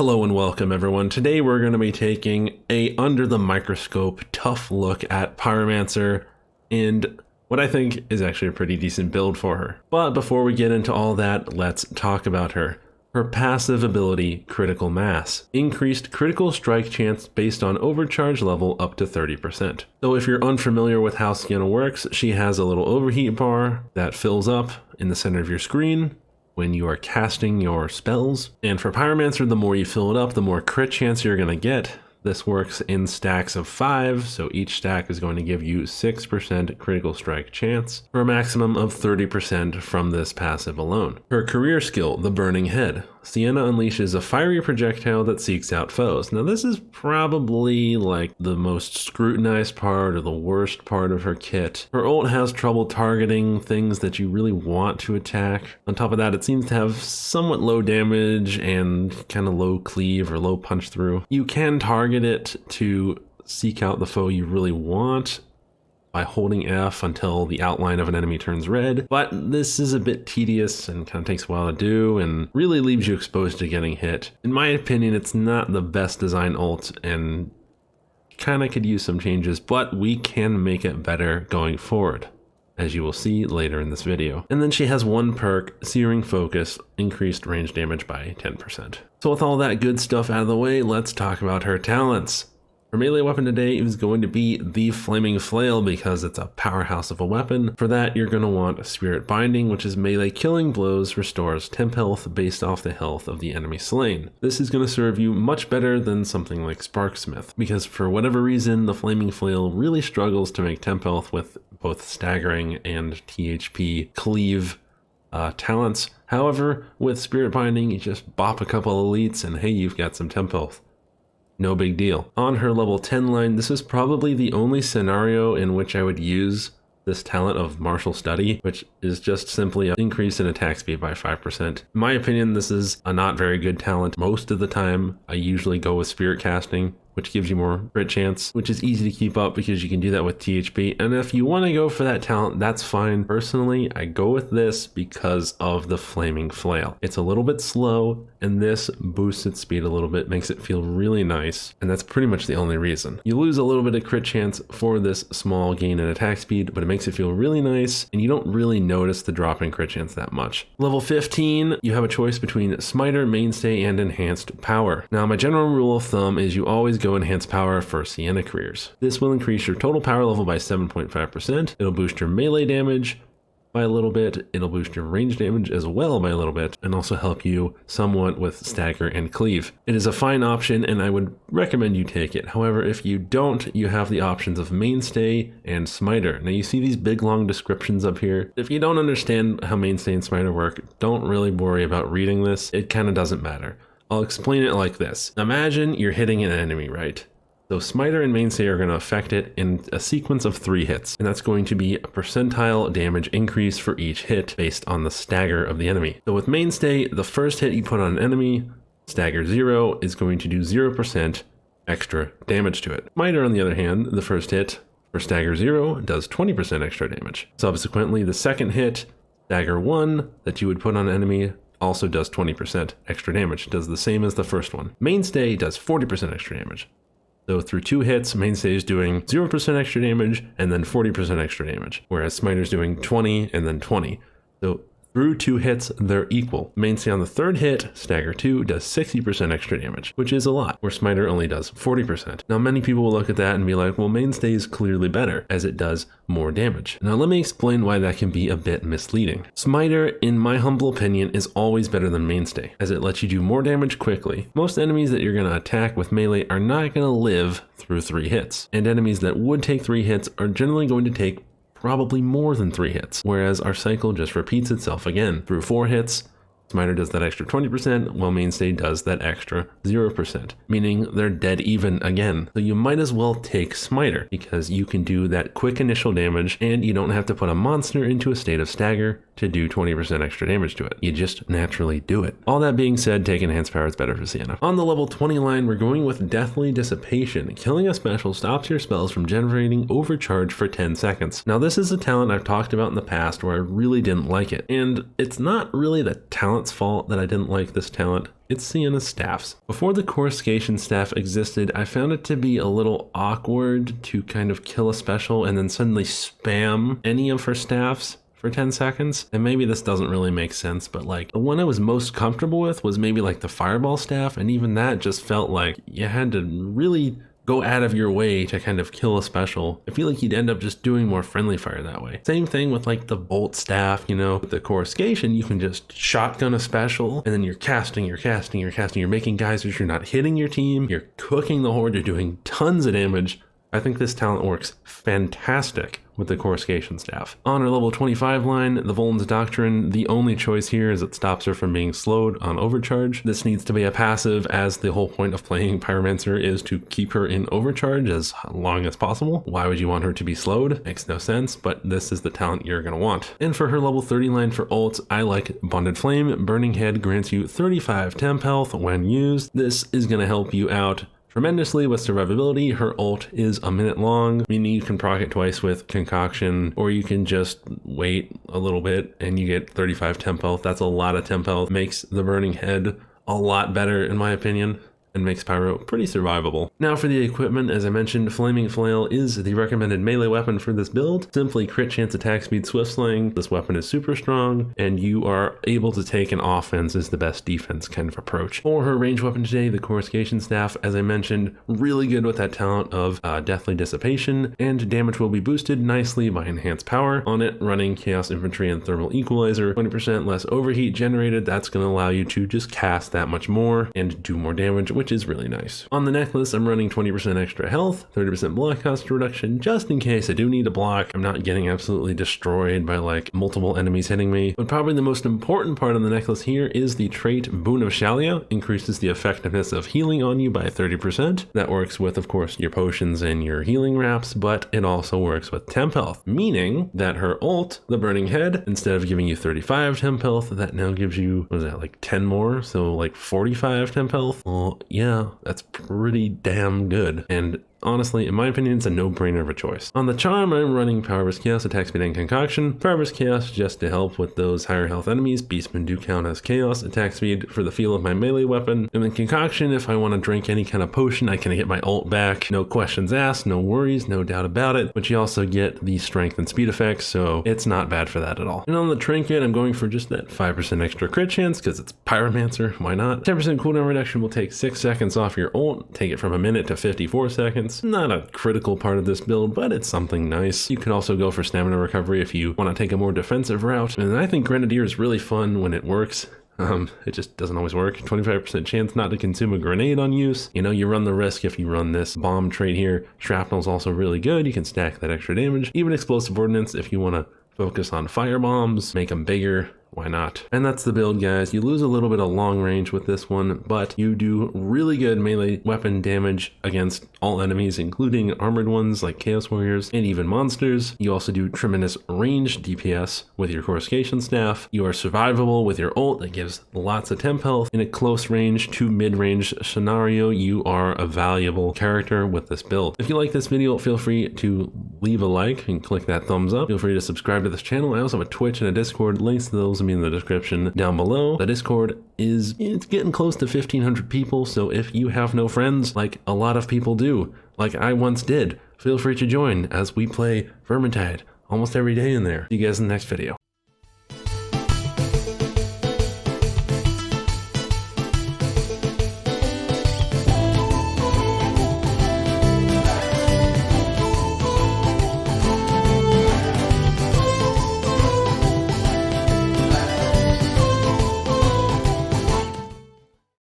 Hello and welcome everyone. Today we're going to be taking a under the microscope tough look at Pyromancer and what I think is actually a pretty decent build for her. But before we get into all that, let's talk about her. Her passive ability, Critical Mass. Increased critical strike chance based on overcharge level up to 30%. So if you're unfamiliar with how Sienna works, she has a little overheat bar that fills up in the center of your screen when you are casting your spells. And for Pyromancer, the more you fill it up, the more crit chance you're going to get. This works in stacks of 5, so each stack is going to give you 6% critical strike chance, for a maximum of 30% from this passive alone. Her career skill, the Burning Head. Sienna unleashes a fiery projectile that seeks out foes. Now this is probably like the most scrutinized part or the worst part of her kit. Her ult has trouble targeting things that you really want to attack. On top of that, it seems to have somewhat low damage and kind of low cleave or low punch through. You can target it to seek out the foe you really want by holding F until the outline of an enemy turns red, but this is a bit tedious and kind of takes a while to do and really leaves you exposed to getting hit. In my opinion, it's not the best design ult and kind of could use some changes, but we can make it better going forward, as you will see later in this video. And then she has one perk, Searing Focus, increased range damage by 10%. So with all that good stuff out of the way, let's talk about her talents. Her melee weapon today is going to be the Flaming Flail because it's a powerhouse of a weapon. For that, you're going to want Spirit Binding, which is melee killing blows, restores temp health based off the health of the enemy slain. This is going to serve you much better than something like Sparksmith, because for whatever reason, the Flaming Flail really struggles to make temp health with both staggering and THP cleave talents. However, with Spirit Binding, you just bop a couple elites and hey, you've got some temp health. No big deal. On her level 10 line, this is probably the only scenario in which I would use this talent of Martial Study, which is just simply an increase in attack speed by 5%. In my opinion, this is a not very good talent. Most of the time, I usually go with Spirit Casting, which gives you more crit chance, which is easy to keep up because you can do that with THP. And if you want to go for that talent, that's fine. Personally, I go with this because of the Flaming Flail. It's a little bit slow, and this boosts its speed a little bit, makes it feel really nice, and that's pretty much the only reason. You lose a little bit of crit chance for this small gain in attack speed, but it makes it feel really nice, and you don't really notice the drop in crit chance that much. Level 15, you have a choice between Smiter, Mainstay, and Enhanced Power. Now, my general rule of thumb is you always go Enhanced Power for Sienna careers. This will increase your total power level by 7.5%. It'll boost your melee damage by a little bit. It'll boost your range damage as well by a little bit, and also help you somewhat with stagger and cleave. It is a fine option and I would recommend you take it. However, if you don't, you have the options of Mainstay and Smiter. Now you see these big long descriptions up here. If you don't understand how Mainstay and Smiter work, don't really worry about reading this. It kind of doesn't matter. I'll explain it like this. Imagine you're hitting an enemy, right? So Smiter and Mainstay are going to affect it in a sequence of 3 hits, and that's going to be a percentile damage increase for each hit based on the stagger of the enemy. So with Mainstay, the first hit you put on an enemy, stagger 0, is going to do 0% extra damage to it. Smiter, on the other hand, the first hit for stagger 0 does 20% extra damage. Subsequently, the second hit, stagger 1, that you would put on an enemy, also does 20% extra damage. It does the same as the first one. Mainstay does 40% extra damage. So through 2 hits, Mainstay is doing 0% extra damage and then 40% extra damage, whereas Smiter's doing 20 and then 20. So through 2 hits, they're equal. Mainstay on the 3rd hit, stagger 2, does 60% extra damage, which is a lot, where Smiter only does 40%. Now many people will look at that and be like, well, Mainstay is clearly better, as it does more damage. Now let me explain why that can be a bit misleading. Smiter, in my humble opinion, is always better than Mainstay, as it lets you do more damage quickly. Most enemies that you're going to attack with melee are not going to live through 3 hits, and enemies that would take 3 hits are generally going to take probably more than 3 hits, whereas our cycle just repeats itself again. Through 4 hits, Smiter does that extra 20%, while Mainstay does that extra 0%, meaning they're dead even again. So you might as well take Smiter, because you can do that quick initial damage, and you don't have to put a monster into a state of stagger to do 20% extra damage to it. You just naturally do it. All that being said, taking enhanced power is better for Sienna. On the level 20 line, we're going with Deathly Dissipation. Killing a special stops your spells from generating overcharge for 10 seconds. Now this is a talent I've talked about in the past where I really didn't like it. And it's not really the talent's fault that I didn't like this talent. It's Sienna's staffs. Before the Coruscation staff existed, I found it to be a little awkward to kind of kill a special and then suddenly spam any of her staffs for 10 seconds. And maybe this doesn't really make sense, but like the one I was most comfortable with was maybe like the Fireball staff, and even that just felt like you had to really go out of your way to kind of kill a special. I feel like you'd end up just doing more friendly fire that way. Same thing with like the Bolt staff, you know. With the Coruscation, you can just shotgun a special and then you're casting, you're making geysers, you're not hitting your team, you're cooking the horde, you're doing tons of damage. I think this talent works fantastic with the Coruscation staff. On our level 25 line, the Volan's Doctrine, the only choice here is it stops her from being slowed on overcharge. This needs to be a passive, as the whole point of playing Pyromancer is to keep her in overcharge as long as possible. Why would you want her to be slowed? Makes no sense, but this is the talent you're going to want. And for her level 30 line for ults, I like Bonded Flame. Burning Head grants you 35 temp health when used. This is going to help you out tremendously with survivability. Her ult is a minute long, meaning you can proc it twice with Concoction, or you can just wait a little bit and you get 35 temp health. That's a lot of temp health. Makes the Burning Head a lot better in my opinion, and makes Pyro pretty survivable. Now for the equipment, as I mentioned, Flaming Flail is the recommended melee weapon for this build. Simply crit chance, attack speed, swift slaying. This weapon is super strong, and you are able to take an offense is the best defense kind of approach. For her range weapon today, the Coruscation staff, as I mentioned, really good with that talent of Deathly Dissipation, and damage will be boosted nicely by enhanced power. On it, running Chaos Infantry and Thermal Equalizer, 20% less overheat generated. That's going to allow you to just cast that much more and do more damage, which is really nice. On the necklace, I'm running 20% extra health, 30% block cost reduction, just in case I do need a block. I'm not getting absolutely destroyed by like multiple enemies hitting me. But probably the most important part of the necklace here is the trait Boon of Shalia. Increases the effectiveness of healing on you by 30%. That works with, of course, your potions and your healing wraps, but it also works with temp health, meaning that her ult, the Burning Head, instead of giving you 35 temp health, that now gives you, what is that, like 10 more? So like 45 temp health? Well, yeah, that's pretty damn good. And honestly, in my opinion, it's a no-brainer of a choice. On the charm, I'm running Power Burst Chaos, Attack Speed, and Concoction. Power Burst Chaos just to help with those higher health enemies. Beastmen do count as Chaos. Attack Speed for the feel of my melee weapon. And then Concoction, if I want to drink any kind of potion, I can hit my ult back. No questions asked, no worries, no doubt about it. But you also get the strength and speed effects, so it's not bad for that at all. And on the trinket, I'm going for just that 5% extra crit chance, because it's Pyromancer, why not? 10% cooldown reduction will take 6 seconds off your ult, take it from a minute to 54 seconds. Not a critical part of this build, but it's something nice. You could also go for stamina recovery if you want to take a more defensive route. And I think Grenadier is really fun when it works. It just doesn't always work. 25% chance not to consume a grenade on use. You know, you run the risk if you run this bomb trait here. Shrapnel's also really good. You can stack that extra damage. Even explosive ordnance if you want to focus on fire bombs, make them bigger. Why not? And that's the build, guys. You lose a little bit of long range with this one, but you do really good melee weapon damage against all enemies, including armored ones like Chaos Warriors and even monsters. You also do tremendous range DPS with your Coruscation staff. You are survivable with your ult that gives lots of temp health. In a close range to mid-range scenario, you are a valuable character with this build. If you like this video, feel free to leave a like and click that thumbs up. Feel free to subscribe to this channel. I also have a Twitch and a Discord. Links to those will be in the description down below. The Discord it's getting close to 1,500 people, so if you have no friends, like a lot of people do, like I once did, feel free to join as we play Vermintide almost every day in there. See you guys in the next video.